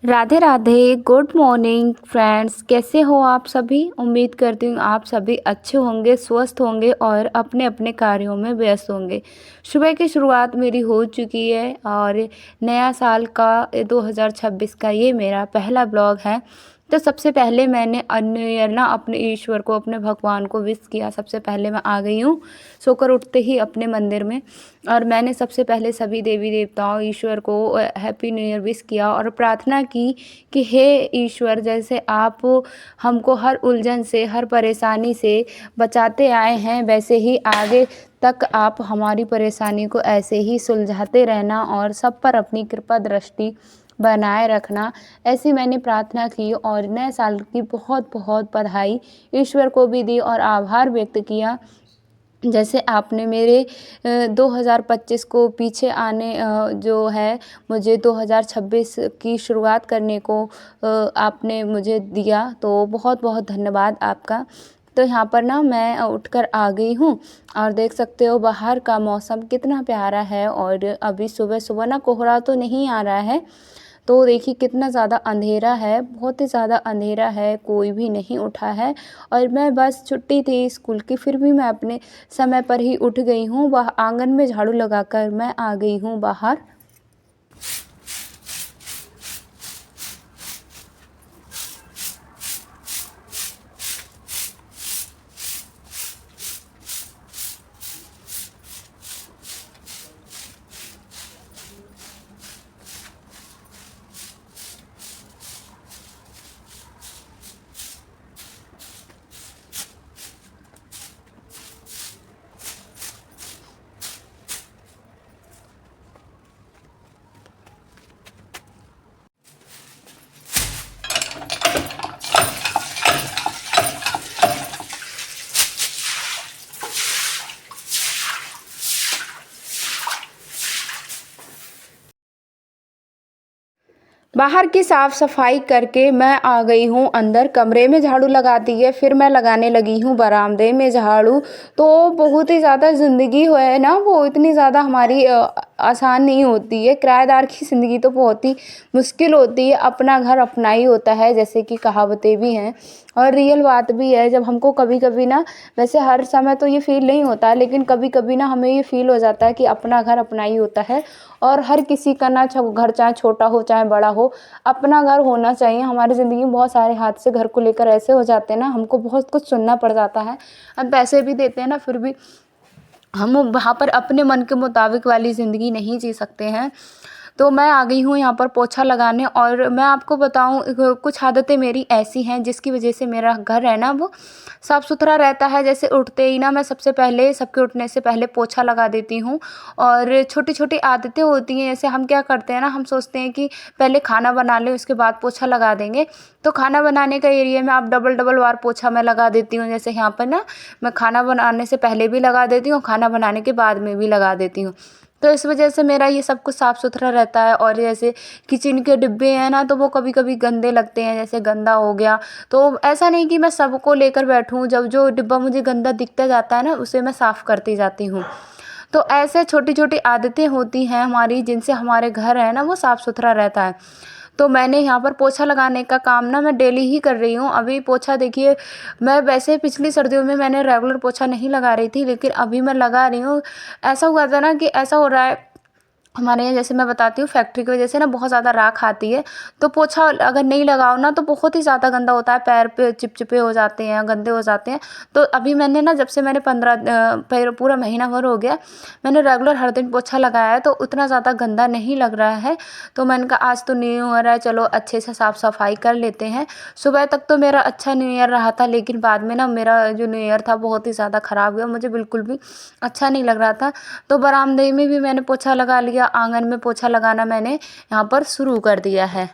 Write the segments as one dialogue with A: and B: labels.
A: Radhe Radhe. Good morning friends, कैसे हो आप सभी। उम्मीद करती हूँ आप सभी अच्छे होंगे, स्वस्थ होंगे और अपने अपने कार्यों में व्यस्त होंगे। सुबह की शुरुआत मेरी हो चुकी है और नया साल का 2026 का ये मेरा पहला ब्लॉग है। तो सबसे पहले मैंने न्यू ईयर ना अपने ईश्वर को, अपने भगवान को विश किया। सबसे पहले मैं आ गई हूँ सोकर उठते ही अपने मंदिर में, और मैंने सबसे पहले सभी देवी देवताओं, ईश्वर को हैप्पी न्यू ईयर विश किया और प्रार्थना की कि हे ईश्वर, जैसे आप हमको हर उलझन से, हर परेशानी से बचाते आए हैं, वैसे ही आगे तक आप हमारी परेशानी को ऐसे ही सुलझाते रहना और सब पर अपनी कृपा दृष्टि बनाए रखना। ऐसी मैंने प्रार्थना की और नए साल की बहुत बहुत बधाई ईश्वर को भी दी और आभार व्यक्त किया। जैसे आपने मेरे 2025 को पीछे आने जो है, मुझे 2026 की शुरुआत करने को आपने मुझे दिया, तो बहुत बहुत धन्यवाद आपका। तो यहाँ पर ना मैं उठकर आ गई हूँ और देख सकते हो बाहर का मौसम कितना प्यारा है। और अभी सुबह सुबह ना कोहरा तो नहीं आ रहा है, तो देखिए कितना ज़्यादा अंधेरा है, बहुत ही ज़्यादा अंधेरा है, कोई भी नहीं उठा है। और मैं बस छुट्टी थी स्कूल की, फिर भी मैं अपने समय पर ही उठ गई हूँ। वह आंगन में झाड़ू लगाकर मैं आ गई हूँ बाहर। बाहर की साफ़ सफाई करके मैं आ गई हूँ अंदर। कमरे में झाड़ू लगा दी है, फिर मैं लगाने लगी हूँ बरामदे में झाड़ू। तो बहुत ही ज़्यादा ज़िंदगी हो है ना, वो इतनी ज़्यादा हमारी आसान नहीं होती है। किराएदार की ज़िंदगी तो बहुत ही मुश्किल होती है। अपना घर अपना ही होता है, जैसे कि कहावतें भी हैं और रियल बात भी है। जब हमको कभी कभी ना, वैसे हर समय तो ये फील नहीं होता, लेकिन कभी कभी ना हमें ये फील हो जाता है कि अपना घर अपना ही होता है। और हर किसी का ना घर चाहे छोटा हो चाहे बड़ा हो, अपना घर होना चाहिए। हमारी ज़िंदगी में बहुत सारे हादसे घर को लेकर ऐसे हो जाते हैं ना, हमको बहुत कुछ सुनना पड़ जाता है। हम पैसे भी देते हैं ना, फिर भी हम वहाँ पर अपने मन के मुताबिक वाली ज़िंदगी नहीं जी सकते हैं। तो मैं आ गई हूँ यहाँ पर पोछा लगाने। और मैं आपको बताऊँ, कुछ आदतें मेरी ऐसी हैं जिसकी वजह से मेरा घर है ना वो साफ़ सुथरा रहता है। जैसे उठते ही ना मैं सबसे पहले, सबके उठने से पहले पोछा लगा देती हूँ। और छोटी छोटी आदतें होती हैं, जैसे हम क्या करते हैं ना, हम सोचते हैं कि पहले खाना बना लें उसके बाद पोछा लगा देंगे। तो खाना बनाने का एरिया में आप डबल डबल बार पोछा मैं लगा देती हूँ। जैसे यहाँ पर ना मैं खाना बनाने से पहले भी लगा देती हूँ, खाना बनाने के बाद में भी लगा देती हूँ। तो इस वजह से मेरा ये सब कुछ साफ़ सुथरा रहता है। और जैसे किचन के डिब्बे हैं ना, तो वो कभी कभी गंदे लगते हैं, जैसे गंदा हो गया। तो ऐसा नहीं कि मैं सबको लेकर बैठूं, जब जो डिब्बा मुझे गंदा दिखता जाता है ना, उसे मैं साफ़ करती जाती हूँ। तो ऐसे छोटी छोटी आदतें होती हैं हमारी, जिनसे हमारे घर है ना वो साफ़ सुथरा रहता है। तो मैंने यहाँ पर पोछा लगाने का काम ना मैं डेली ही कर रही हूँ। अभी पोछा देखिए, मैं वैसे पिछली सर्दियों में मैंने रेगुलर पोछा नहीं लगा रही थी, लेकिन अभी मैं लगा रही हूँ। ऐसा हुआ था ना कि ऐसा हो रहा है हमारे यहाँ, जैसे मैं बताती हूँ, फैक्ट्री की वजह से ना बहुत ज़्यादा राख आती है। तो पोछा अगर नहीं लगाओ ना, तो बहुत ही ज़्यादा गंदा होता है, पैर पे चिपचिपे हो जाते हैं, गंदे हो जाते हैं। तो अभी मैंने ना, जब से मैंने 15 पूरा महीना भर हो गया मैंने रेगुलर हर दिन पोछा लगाया है, तो उतना ज़्यादा गंदा नहीं लग रहा है। तो मैंने कहा आज तो न्यू ईयर है, चलो अच्छे से साफ़ सफाई कर लेते हैं। सुबह तक तो मेरा अच्छा न्यू ईयर रहा था, लेकिन बाद में ना मेरा जो न्यू ईयर था बहुत ही ज़्यादा ख़राब गया, मुझे बिल्कुल भी अच्छा नहीं लग रहा था। तो बरामदे में भी मैंने पोछा लगा लिया, आंगन में पोछा लगाना मैंने यहाँ पर शुरू कर दिया है।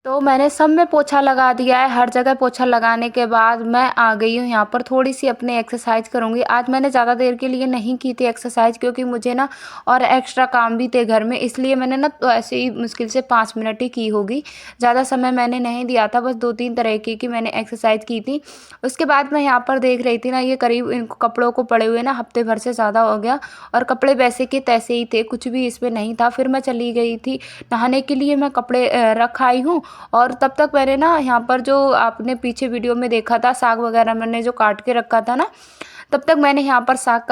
A: तो मैंने सब में पोछा लगा दिया है। हर जगह पोछा लगाने के बाद मैं आ गई हूँ यहाँ पर, थोड़ी सी अपने एक्सरसाइज करूँगी। आज मैंने ज़्यादा देर के लिए नहीं की थी एक्सरसाइज, क्योंकि मुझे ना और एक्स्ट्रा काम भी थे घर में, इसलिए मैंने ना तो ऐसे ही मुश्किल से 5 मिनट ही की होगी। ज़्यादा समय मैंने नहीं दिया था, बस 2-3 तरीके की मैंने एक्सरसाइज की थी। उसके बाद मैं यहाँ पर देख रही थी ना, ये करीब इन कपड़ों को पड़े हुए ना हफ्ते भर से ज़्यादा हो गया, और कपड़े वैसे के तैसे ही थे, कुछ भी इसमें नहीं था। फिर मैं चली गई थी नहाने के लिए, मैं कपड़े रख आई हूँ। और तब तक मैंने ना यहाँ पर जो आपने पीछे वीडियो में देखा था, साग वगैरह मैंने जो काट के रखा था ना, तब तक मैंने यहाँ पर साग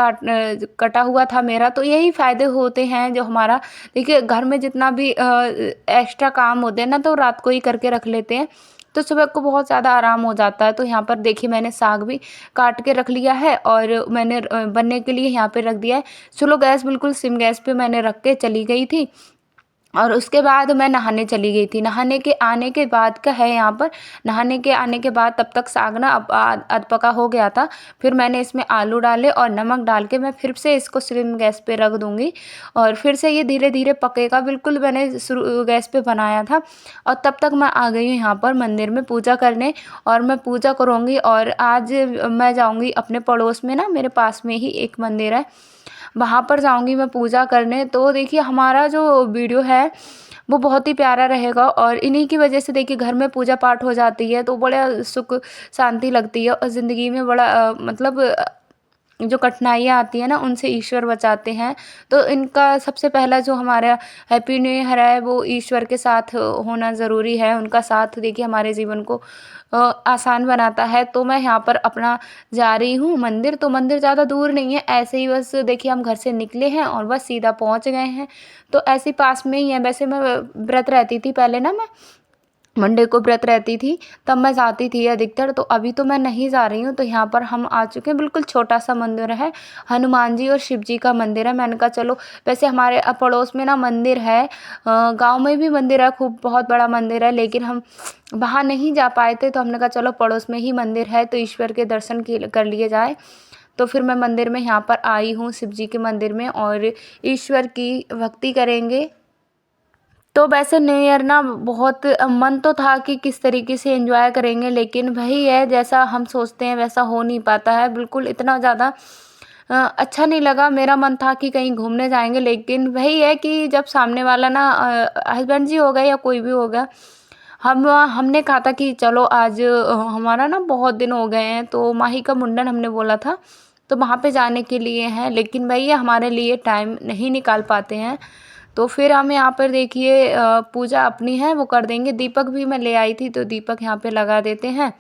A: कटा हुआ था मेरा। तो यही फ़ायदे होते हैं जो हमारा, देखिए घर में जितना भी एक्स्ट्रा काम होते हैं ना, तो रात को ही करके रख लेते हैं, तो सुबह को बहुत ज़्यादा आराम हो जाता है। तो यहाँ पर देखिए मैंने साग भी काट के रख लिया है, और मैंने बनने के लिए यहाँ पे रख दिया है। स्लो गैस, बिल्कुल सिम गैस पे मैंने रख के चली गई थी। और उसके बाद मैं नहाने चली गई थी। नहाने के आने के बाद का है यहाँ पर, नहाने के आने के बाद तब तक साग ना अब अध पका हो गया था। फिर मैंने इसमें आलू डाले और नमक डाल के मैं फिर से इसको स्लिम गैस पे रख दूँगी, और फिर से ये धीरे धीरे पकेगा। बिल्कुल मैंने गैस पे बनाया था। और तब तक मैं आ गई हूँ यहाँ पर मंदिर में पूजा करने, और मैं पूजा करूँगी। और आज मैं जाऊँगी अपने पड़ोस में ना, मेरे पास में ही एक मंदिर है, वहाँ पर जाऊँगी मैं पूजा करने। तो देखिए हमारा जो वीडियो है वो बहुत ही प्यारा रहेगा, और इन्हीं की वजह से देखिए घर में पूजा पाठ हो जाती है, तो बड़ा सुख शांति लगती है, और ज़िंदगी में बड़ा मतलब जो कठिनाइयाँ आती हैं ना, उनसे ईश्वर बचाते हैं। तो इनका सबसे पहला जो हमारा हैप्पी न्यू ईयर है, वो ईश्वर के साथ होना ज़रूरी है। उनका साथ देखिए हमारे जीवन को आसान बनाता है। तो मैं यहाँ पर अपना जा रही हूँ मंदिर, तो मंदिर ज़्यादा दूर नहीं है, ऐसे ही बस देखिए हम घर से निकले हैं और बस सीधा पहुँच गए हैं। तो ऐसे ही पास में ही है। वैसे मैं व्रत रहती थी पहले ना, मैं मंडे को व्रत रहती थी, तब मैं जाती थी अधिकतर। तो अभी तो मैं नहीं जा रही हूँ। तो यहाँ पर हम आ चुके हैं, बिल्कुल छोटा सा मंदिर है, हनुमान जी और शिव जी का मंदिर है। मैंने कहा चलो, वैसे हमारे पड़ोस में ना मंदिर है, गांव में भी मंदिर है, खूब बहुत बड़ा मंदिर है, लेकिन हम वहाँ नहीं जा पाए थे। तो हमने कहा चलो पड़ोस में ही मंदिर है, तो ईश्वर के दर्शन कर लिए जाए। तो फिर मैं मंदिर में यहाँ पर आई हूँ, शिव जी के मंदिर में, और ईश्वर की भक्ति करेंगे। तो वैसे न्यू ईयर ना बहुत मन तो था कि किस तरीके से एंजॉय करेंगे, लेकिन वही है, जैसा हम सोचते हैं वैसा हो नहीं पाता है। बिल्कुल इतना ज़्यादा अच्छा नहीं लगा। मेरा मन था कि कहीं घूमने जाएंगे, लेकिन वही है कि जब सामने वाला ना हस्बैंड जी हो गए या कोई भी हो गया, हमने कहा था कि चलो आज हमारा ना बहुत दिन हो गए हैं, तो माही का मुंडन हमने बोला था, तो वहाँ पे जाने के लिए हैं, लेकिन भैया हमारे लिए टाइम नहीं निकाल पाते हैं। तो फिर हम यहाँ पर देखिए पूजा अपनी है वो कर देंगे। दीपक भी मैं ले आई थी, तो दीपक यहाँ पे लगा देते हैं।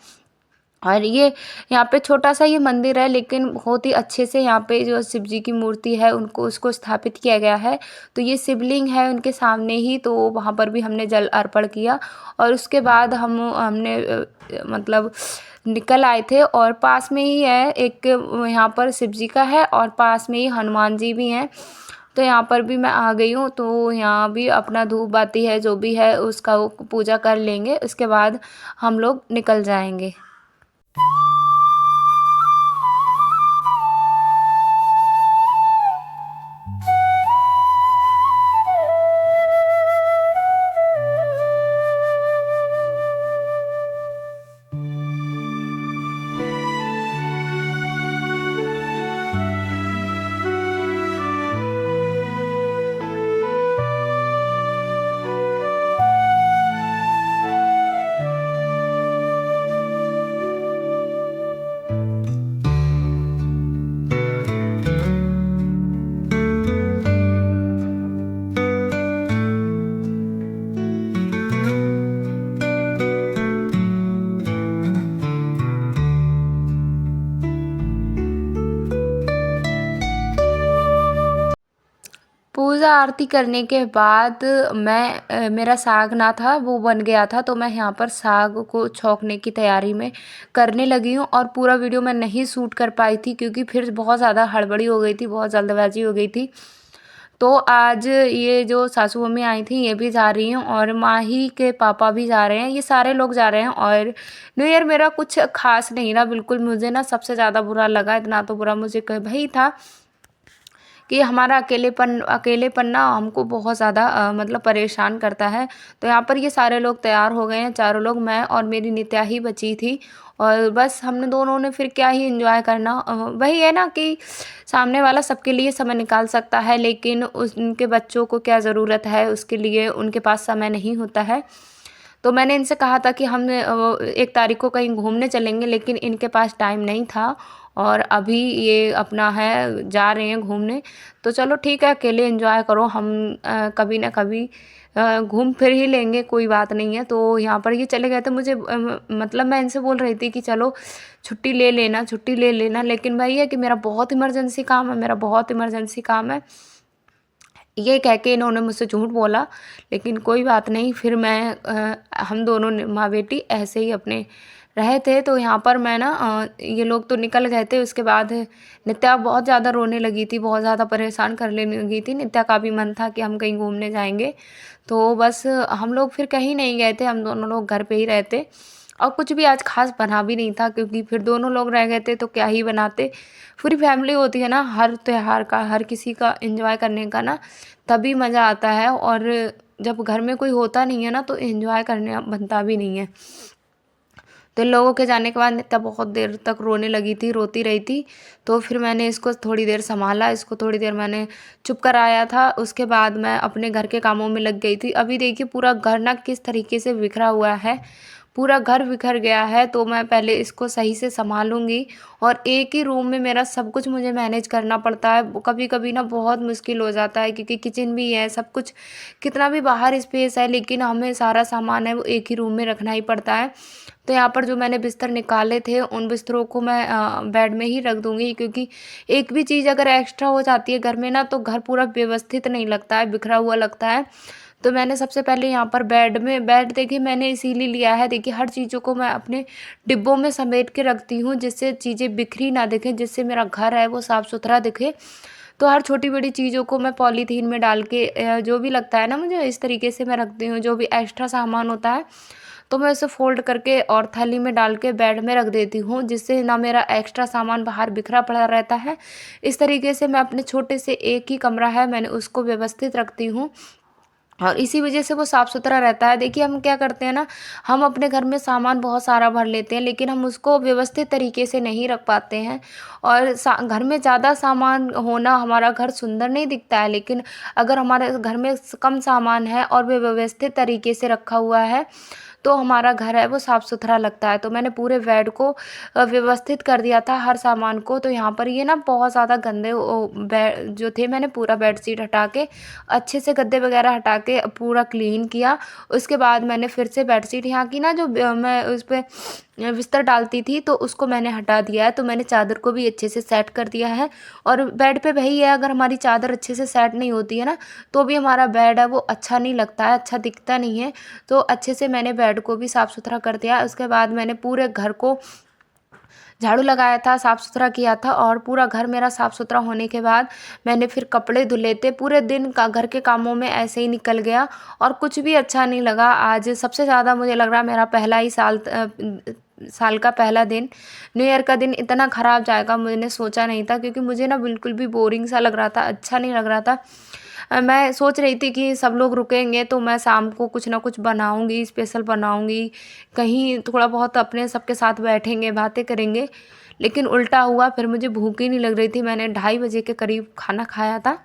A: और ये यहाँ पे छोटा सा ये मंदिर है, लेकिन बहुत ही अच्छे से यहाँ पे जो शिव जी की मूर्ति है उनको उसको स्थापित किया गया है। तो ये शिवलिंग है उनके सामने ही, तो वहाँ पर भी हमने जल अर्पण किया, और उसके बाद हमने मतलब निकल आए थे। और पास में ही है एक, यहाँ पर शिव जी का है, और पास में ही हनुमान जी भी हैं। तो यहाँ पर भी मैं आ गई हूँ, तो यहाँ भी अपना धूप बाती है जो भी है उसका वो पूजा कर लेंगे, उसके बाद हम लोग निकल जाएंगे। पूजा आरती करने के बाद मैं मेरा साग ना था वो बन गया था, तो मैं यहाँ पर साग को छौंकने की तैयारी में करने लगी हूँ। और पूरा वीडियो मैं नहीं शूट कर पाई थी, क्योंकि फिर बहुत ज़्यादा हड़बड़ी हो गई थी, बहुत जल्दबाजी हो गई थी। तो आज ये जो सासू मम्मी आई थी ये भी जा रही हैं, और माही के पापा भी जा रहे हैं, ये सारे लोग जा रहे हैं। और न्यू ईयर मेरा कुछ खास नहीं रहा बिल्कुल। मुझे ना सबसे ज़्यादा बुरा लगा, इतना तो बुरा मुझे कभी था कि हमारा अकेलेपन अकेलेपन ना हमको बहुत ज़्यादा मतलब परेशान करता है। तो यहाँ पर ये सारे लोग तैयार हो गए हैं, चारों लोग, मैं और मेरी नित्या ही बची थी। और बस हमने दोनों ने फिर क्या ही एंजॉय करना। वही है ना कि सामने वाला सबके लिए समय निकाल सकता है, लेकिन उनके बच्चों को क्या ज़रूरत है, उसके लिए उनके पास समय नहीं होता है। तो मैंने इनसे कहा था कि हम 1 तारीख को कहीं घूमने चलेंगे, लेकिन इनके पास टाइम नहीं था और अभी ये अपना है जा रहे हैं घूमने। तो चलो ठीक है, अकेले एंजॉय करो, हम कभी ना कभी घूम फिर ही लेंगे, कोई बात नहीं है। तो यहाँ पर ये चले गए थे। मुझे मतलब मैं इनसे बोल रही थी कि चलो छुट्टी ले लेना, छुट्टी ले लेना, लेकिन वही है कि मेरा बहुत इमरजेंसी काम है, मेरा बहुत इमरजेंसी काम है। ये कह के इन्होंने मुझसे झूठ बोला, लेकिन कोई बात नहीं। फिर हम दोनों माँ बेटी ऐसे ही अपने रहे थे। तो यहाँ पर मैं ना ये लोग तो निकल गए थे। उसके बाद नित्या बहुत ज़्यादा रोने लगी थी, बहुत ज़्यादा परेशान कर लेने लगी थी। नित्या का भी मन था कि हम कहीं घूमने जाएंगे। तो बस हम लोग फिर कहीं नहीं गए थे, हम दोनों लोग घर पे ही रहते। और कुछ भी आज खास बना भी नहीं था, क्योंकि फिर दोनों लोग रह गए थे तो क्या ही बनाते। पूरी फैमिली होती है ना, हर त्योहार का, हर किसी का एंजॉय करने का ना तभी मज़ा आता है। और जब घर में कोई होता नहीं है ना तो एंजॉय करने बनता भी नहीं है। तो इन लोगों के जाने के बाद नित्या बहुत देर तक रोने लगी थी, रोती रही थी। तो फिर मैंने इसको थोड़ी देर संभाला, इसको थोड़ी देर मैंने चुप कराया था। उसके बाद मैं अपने घर के कामों में लग गई थी। अभी देखिए पूरा घर ना किस तरीके से बिखरा हुआ है, पूरा घर बिखर गया है। तो मैं पहले इसको सही से संभालूंगी। और एक ही रूम में मेरा सब कुछ मुझे मैनेज करना पड़ता है। कभी कभी ना बहुत मुश्किल हो जाता है, क्योंकि किचन भी है, सब कुछ, कितना भी बाहर स्पेस है, लेकिन हमें सारा सामान है वो एक ही रूम में रखना ही पड़ता है। तो यहाँ पर जो मैंने बिस्तर निकाले थे, उन बिस्तरों को मैं बेड में ही रख दूँगी, क्योंकि एक भी चीज़ अगर एक्स्ट्रा हो जाती है घर में ना तो घर पूरा व्यवस्थित नहीं लगता है, बिखरा हुआ लगता है। तो मैंने सबसे पहले यहाँ पर बेड देखिए मैंने इसीलिए लिया है, देखिए हर चीज़ों को मैं अपने डिब्बों में समेट के रखती हूँ, जिससे चीज़ें बिखरी ना दिखें, जिससे मेरा घर है वो साफ़ सुथरा दिखे। तो हर छोटी बड़ी चीज़ों को मैं पॉलीथीन में डाल के जो भी लगता है ना मुझे, इस तरीके से मैं रखती हूँ। जो भी एक्स्ट्रा सामान होता है तो मैं उसे फ़ोल्ड करके और थैली में डाल के बेड में रख देती हूँ, जिससे ना मेरा एक्स्ट्रा सामान बाहर बिखरा पड़ा रहता है। इस तरीके से मैं अपने छोटे से एक ही कमरा है, मैंने उसको व्यवस्थित रखती हूँ और इसी वजह से वो साफ़ सुथरा रहता है। देखिए हम क्या करते हैं ना, हम अपने घर में सामान बहुत सारा भर लेते हैं, लेकिन हम उसको व्यवस्थित तरीके से नहीं रख पाते हैं। और घर में ज़्यादा सामान होना हमारा घर सुंदर नहीं दिखता है, लेकिन अगर हमारे घर में कम सामान है और वे व्यवस्थित तरीके से रखा हुआ है तो हमारा घर है वो साफ़ सुथरा लगता है। तो मैंने पूरे बेड को व्यवस्थित कर दिया था हर सामान को। तो यहाँ पर ये ना बहुत ज़्यादा गंदे बेड जो थे, मैंने पूरा बेडशीट हटा के अच्छे से गद्दे वगैरह हटा के पूरा क्लीन किया। उसके बाद मैंने फिर से बेडशीट यहाँ की ना जो मैं उस पे बिस्तर डालती थी तो उसको मैंने हटा दिया है। तो मैंने चादर को भी अच्छे से सेट कर दिया है। और बेड पे वही है, अगर हमारी चादर अच्छे से सेट नहीं होती है ना तो भी हमारा बेड है वो अच्छा नहीं लगता है, अच्छा दिखता नहीं है। तो अच्छे से मैंने बेड को भी साफ़ सुथरा कर दिया। उसके बाद मैंने पूरे घर को झाड़ू लगाया था, साफ़ सुथरा किया था। और पूरा घर मेरा साफ़ सुथरा होने के बाद मैंने फिर कपड़े धुले थे। पूरे दिन का घर के कामों में ऐसे ही निकल गया और कुछ भी अच्छा नहीं लगा। आज सबसे ज़्यादा मुझे लग रहा है मेरा पहला ही साल का पहला दिन, न्यू ईयर का दिन इतना ख़राब जाएगा मैंने सोचा नहीं था, क्योंकि मुझे ना बिल्कुल भी बोरिंग सा लग रहा था, अच्छा नहीं लग रहा था। मैं सोच रही थी कि सब लोग रुकेंगे तो मैं शाम को कुछ ना कुछ बनाऊंगी, स्पेशल बनाऊंगी, कहीं थोड़ा बहुत अपने सबके साथ बैठेंगे, बातें करेंगे। लेकिन उल्टा हुआ, फिर मुझे भूख ही नहीं लग रही थी। मैंने 2:30 बजे के करीब खाना खाया था।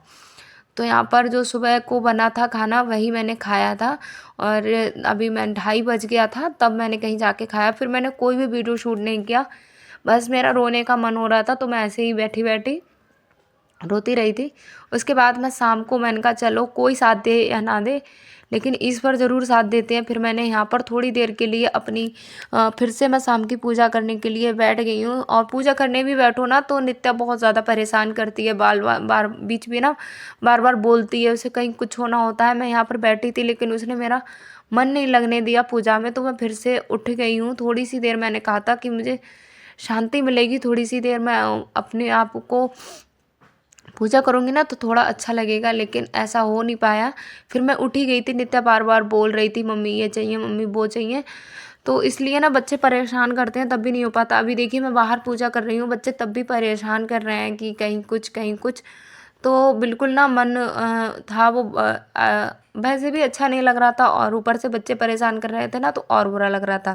A: तो यहाँ पर जो सुबह को बना था खाना वही मैंने खाया था। और अभी मैं 2:30 बज गया था तब मैंने कहीं जाके खाया। फिर मैंने कोई भी वीडियो शूट नहीं किया, बस मेरा रोने का मन हो रहा था तो मैं ऐसे ही बैठी बैठी रोती रही थी। उसके बाद मैं शाम को मैंने कहा चलो कोई साथ दे या ना दे, लेकिन इस बार ज़रूर साथ देते हैं। फिर मैंने यहाँ पर थोड़ी देर के लिए अपनी फिर से मैं शाम की पूजा करने के लिए बैठ गई हूँ। और पूजा करने भी बैठो ना तो नित्या बहुत ज़्यादा परेशान करती है, बार बार बार बीच में ना बार बार बोलती है, उसे कहीं कुछ होना होता है। मैं यहाँ पर बैठी थी लेकिन उसने मेरा मन नहीं लगने दिया पूजा में, तो मैं फिर से उठ गई हूँ। थोड़ी सी देर मैंने कहा था कि मुझे शांति मिलेगी, थोड़ी सी देर मैं अपने आप को पूजा करूँगी ना तो थोड़ा अच्छा लगेगा, लेकिन ऐसा हो नहीं पाया। फिर मैं उठ ही गई थी, नित्या बार बार बोल रही थी मम्मी ये चाहिए, मम्मी वो चाहिए। तो इसलिए ना बच्चे परेशान करते हैं तब भी नहीं हो पाता। अभी देखिए मैं बाहर पूजा कर रही हूँ, बच्चे तब भी परेशान कर रहे हैं कि कहीं कुछ कहीं कुछ। तो बिल्कुल ना मन था वो वैसे भी अच्छा नहीं लग रहा था और ऊपर से बच्चे परेशान कर रहे थे ना तो और बुरा लग रहा था।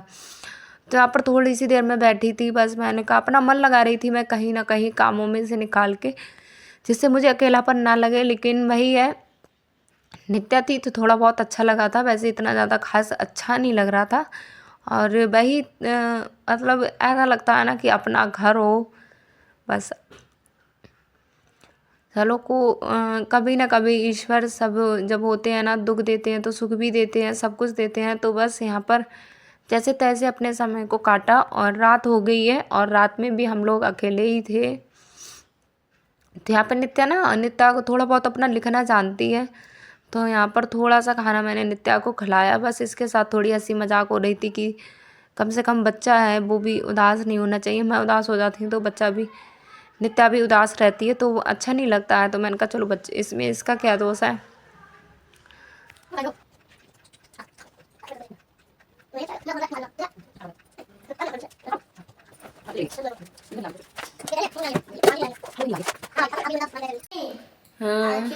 A: तो यहाँ पर थोड़ी सी देर मैं बैठी थी, बस मैंने कहा अपना मन लगा रही थी मैं कहीं ना कहीं कामों में से निकाल के, जिससे मुझे अकेलापन ना लगे। लेकिन वही है, नित्या थी तो थोड़ा बहुत अच्छा लगा था, वैसे इतना ज़्यादा खास अच्छा नहीं लग रहा था। और वही मतलब ऐसा लगता है ना कि अपना घर हो बस। चलो को कभी ना कभी ईश्वर सब जब होते हैं ना, दुख देते हैं तो सुख भी देते हैं, सब कुछ देते हैं। तो बस यहाँ पर जैसे तैसे अपने समय को काटा और रात हो गई है, और रात में भी हम लोग अकेले ही थे। तो यहाँ पर नित्या को थोड़ा बहुत अपना लिखना जानती है, तो यहाँ पर थोड़ा सा खाना मैंने नित्या को खिलाया। बस इसके साथ थोड़ी हंसी मजाक हो रही थी कि कम से कम बच्चा है, वो भी उदास नहीं होना चाहिए। मैं उदास हो जाती हूँ तो बच्चा भी, नित्या भी उदास रहती है तो वो अच्छा नहीं लगता है। तो मैंने कहा चलो बच्चे, इसमें इसका क्या दोष है। हाँ।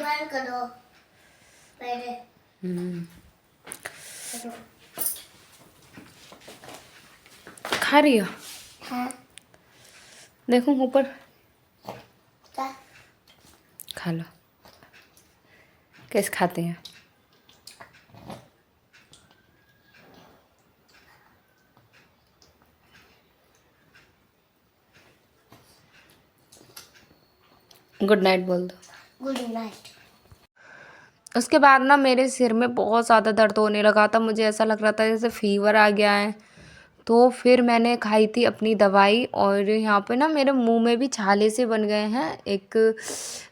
A: खा रही हो? हाँ। देखो ऊपर, खा लो। कैसे खाते हैं? गुड नाइट बोल दो। Good night. उसके बाद ना मेरे सिर में बहुत ज़्यादा दर्द होने लगा था, मुझे ऐसा लग रहा था जैसे फीवर आ गया है। तो फिर मैंने खाई थी अपनी दवाई, और यहाँ पे ना मेरे मुंह में भी छाले से बन गए हैं, एक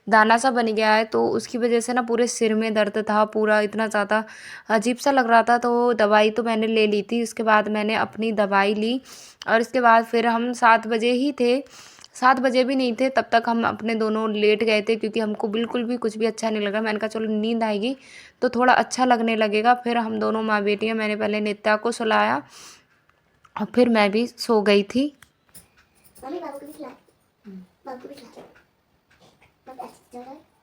A: दाना सा बन गया है। तो उसकी वजह से ना पूरे सिर में दर्द था, पूरा इतना ज़्यादा अजीब सा लग रहा था। तो दवाई तो मैंने ले ली थी, उसके बाद मैंने अपनी दवाई ली, और इसके बाद फिर हम 7 बजे ही थे, 7 बजे भी नहीं थे तब तक हम अपने दोनों लेट गए थे, क्योंकि हमको बिल्कुल भी कुछ भी अच्छा नहीं लगा। मैंने कहा चलो नींद आएगी तो थोड़ा अच्छा लगने लगेगा। फिर हम दोनों माँ बेटियाँ, मैंने पहले नित्या को सुलाया और फिर मैं भी सो गई थी। मम्मी बाबू को भी खिला, बाबू को भी खिला, बाबू ऐसे चल रहा है।